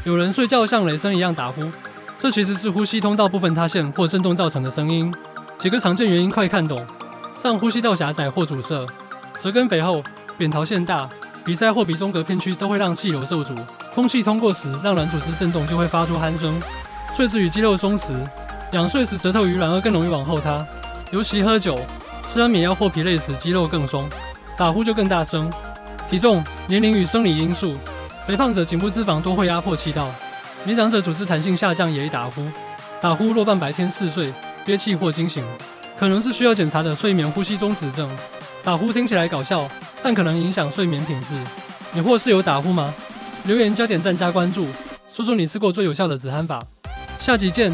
有人睡觉像雷声一样打呼，这其实是呼吸通道部分塌陷或震动造成的声音。几个常见原因快看懂：上呼吸道狭窄或阻塞，舌根肥厚，扁桃腺大，鼻塞或鼻中隔片区都会让气流受阻，空气通过时让软组织震动就会发出鼾声。睡姿与肌肉松弛，仰睡时舌头与软腭更容易往后塌，尤其喝酒、吃安眠药或疲累时肌肉更松，打呼就更大声。体重、年龄与生理因素，肥胖者颈部脂肪多会压迫气道，年长者组织弹性下降也易打呼。打呼若伴白天嗜睡、憋气或惊醒，可能是需要检查的睡眠呼吸中止症。打呼听起来搞笑，但可能影响睡眠品质。你或是有打呼吗？留言加点赞加关注，说说你试过最有效的止鼾法。下集见。